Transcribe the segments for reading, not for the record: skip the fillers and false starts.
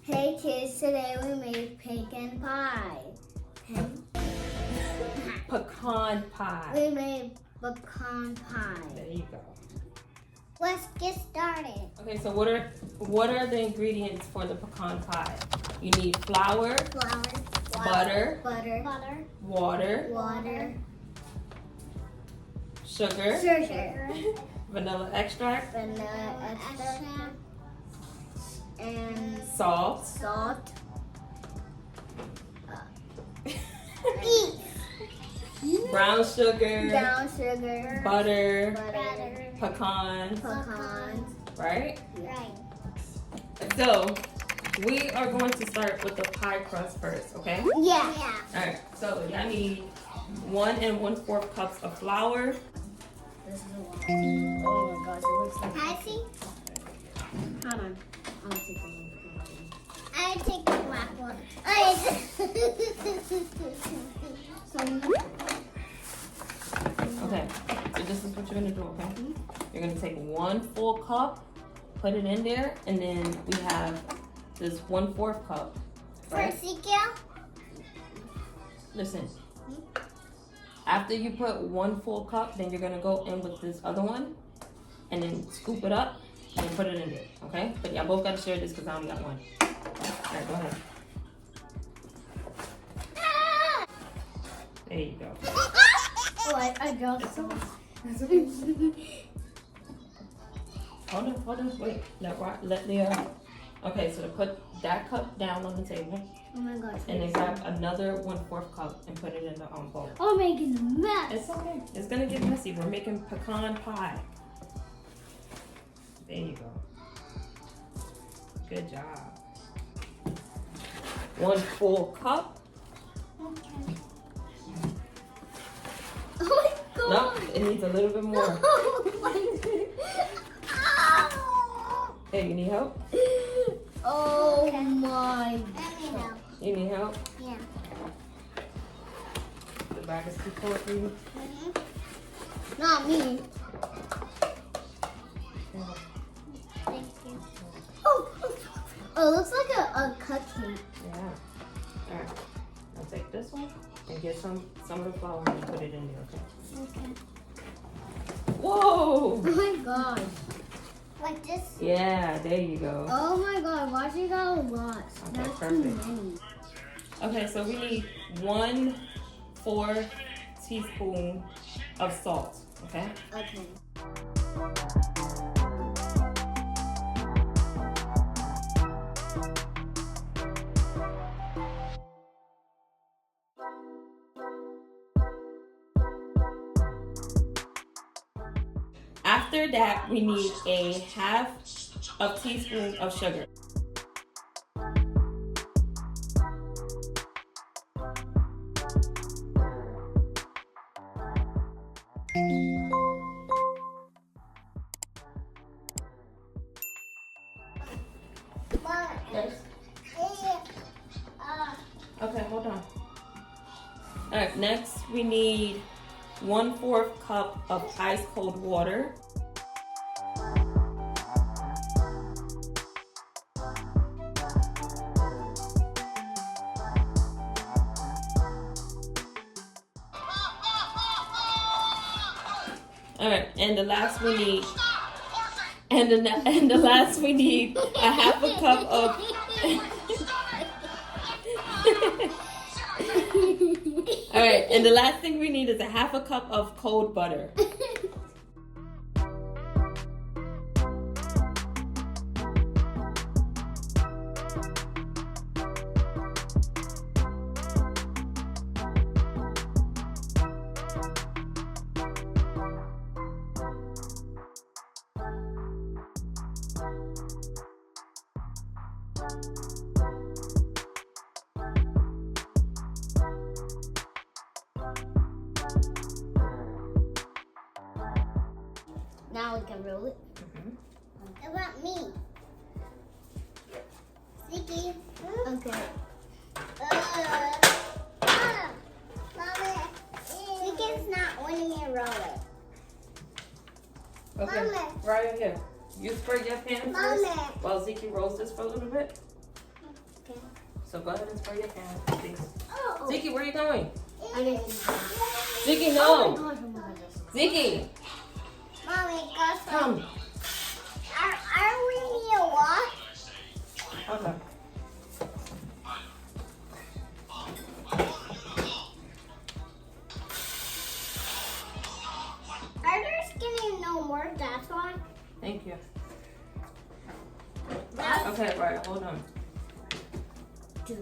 Hey kids, today we made pecan pie. Pecan pie. We made pecan pie. There you go. Let's get started. Okay, so what are the ingredients for the pecan pie? You need flour, butter, water, sugar, vanilla extract, and salt, brown sugar, butter, pecans, right? So we are going to start with the pie crust first, okay? Yeah. All right. So y'all need 1 1/4 cups of flour. This is a lot. Oh my gosh, it looks like. Can I see? Hold on. I'll take the black one. Okay. So this is what you're gonna do, okay? You're gonna take 1 full cup, put it in there, and then we have this 1/4 cup. Right? For Ezekiel? Listen. After you put 1 full cup, then you're gonna go in with this other one, and then scoop it up and put it in there, okay? But y'all both gotta share this because I only got one. All right, go ahead. There you go. Oh, I dropped some. Hold on, wait. Let Leah. Okay, so to put that cup down on the table, Oh my gosh. and then grab another 1/4 cup and put it in the bowl. Oh, making a mess. It's okay. It's gonna get messy. We're making pecan pie. There you go. Good job. 1 full cup. Okay. Oh my god. No, it needs a little bit more. Hey, you need help? Oh my god. You need help? Yeah. The bag is too cold for you? Not me. Thank you. Oh, it looks like a cupcake. Yeah. Alright. Now take this one and get some of the flour and put it in there, okay? Okay. Whoa! Oh my god. Like this? Yeah, there you go. Oh my god, why you got a lot? Okay, That's perfect. too many. Okay, so we need 1/4 teaspoon of salt, okay? Okay. After that, we need a 1/2 teaspoon of sugar. Yes. Okay, hold on. All right, next we need 1/4 cup of ice cold water. All right, and the last we need, and the last we need a 1/2 cup of. All right, and the last thing we need is a 1/2 cup of cold butter. Now we can roll it. What about me? Sticky. Okay. Mama, Sticky's not wanting me to roll it. Okay, Mama. right here. You spray your pan Mama. first while Zeke rolls this for a little bit. So go ahead and spray your pan, please. Oh. Ziki, where are you going? I didn't. Ziki, Oh no. my gosh, oh my gosh. Ziki, Mommy, guys, come. are we near what? Okay. Are there getting no more? That's why. Thank you. That's Okay, right, hold on. do.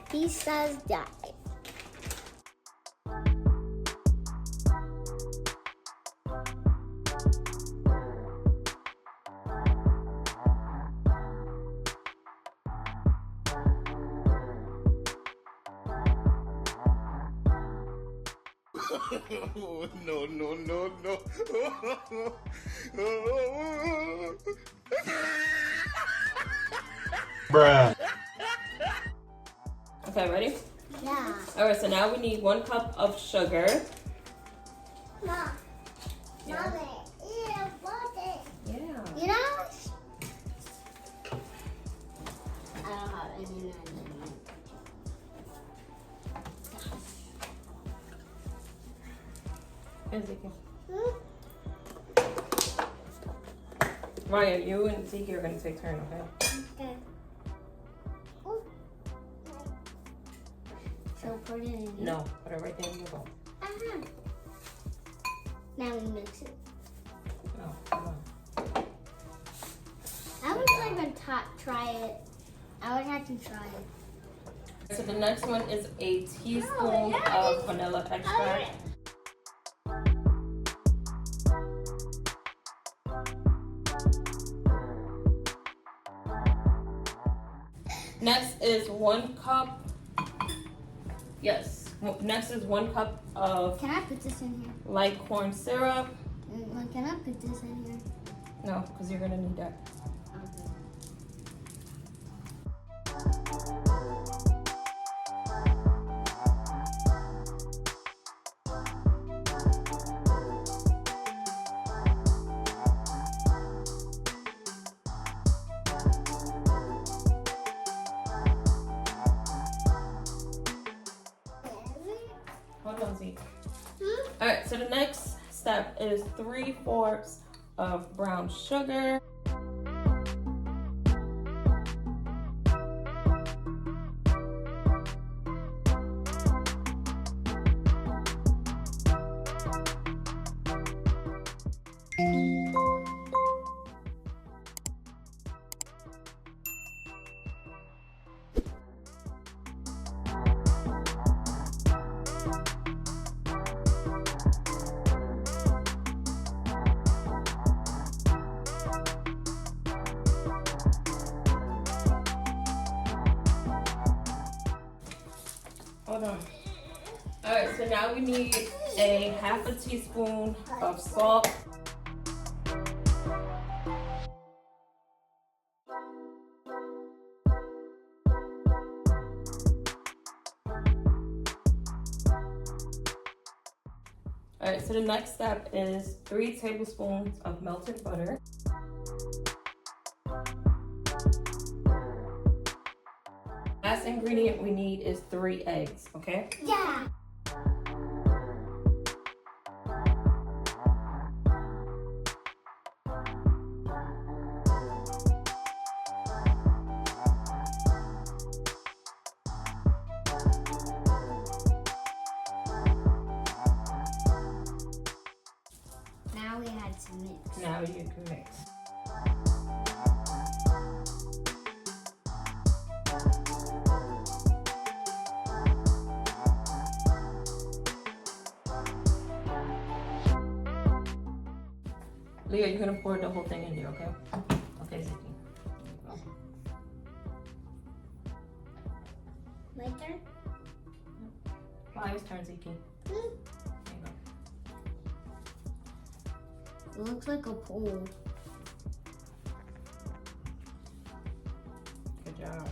He says that. No, no, no, no. Bruh. Okay, ready? Yeah. All right, so now we need 1 cup of sugar. Mom. Yeah. Mommy. Yeah, what? Yeah. You know? I don't have any money. And Ziki. Hmm? Ryan, you and Ziki are gonna take turn, okay? Okay. Oh. So put it in here. No, put it right there in your bowl. Uh-huh. Now we mix it. No, come on. I would even try it. I would have to try it. So the next one is a teaspoon of vanilla extract. Next is 1 cup. Yes. Next is 1 cup of Can I put this in here? light corn syrup. Can I put this in here? No, because you're gonna need that. Okay. Hold on, Zeke. Hmm? All right, so the next step is 3/4 of brown sugar. Hold on. All right, so now we need a 1/2 teaspoon of salt. All right, so the next step is 3 tablespoons of melted butter. Last ingredient we need is 3 eggs, okay? Yeah. Now we had to mix. Now you can mix. Leah, you're gonna pour the whole thing in there, okay? Okay, Ziki. My turn? Pi's turn, Ziki. There you go. It looks like a pool. Good job.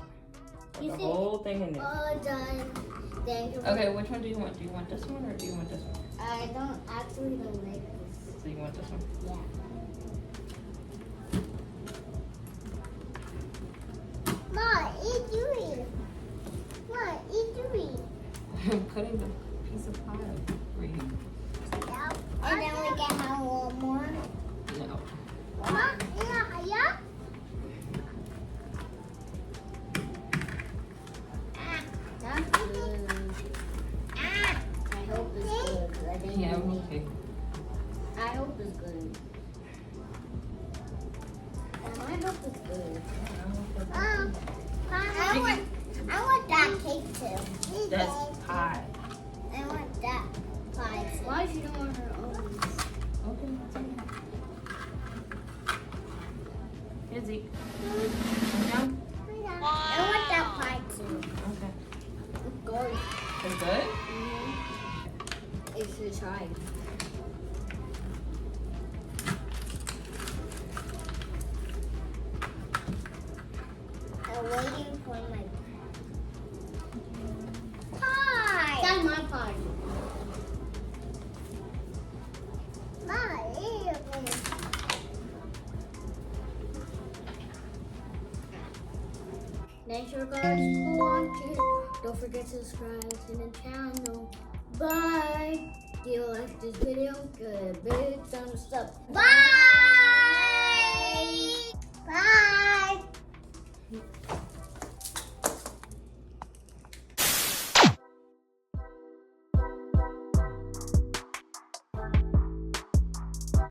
Pour You the see- whole thing in there. All done. Thank you. Okay, which one do you want? Do you want this one or do you want this one? I don't actually don't like this. So you want this one? Yeah. Ma, eat doing. Ma, eat doing. I'm cutting the piece of pie for you. And then we can have one more. No. Ma, yeah. That's good. I hope it's good. 'Cause I didn't Yeah, eat. okay. I hope it's good. I hope it's good. I want that cake too. That's pie. I want that pie too. Why you don't want her own? Okay, that's okay. Here, Zeke. Down? I want that pie too. Okay. It's good. It's good? You should try. I'm waiting for my pie. That's my pie. Thanks you guys for watching. Don't forget to subscribe to the channel. Bye. Do you like this video? Good. Big thumbs up. Bye.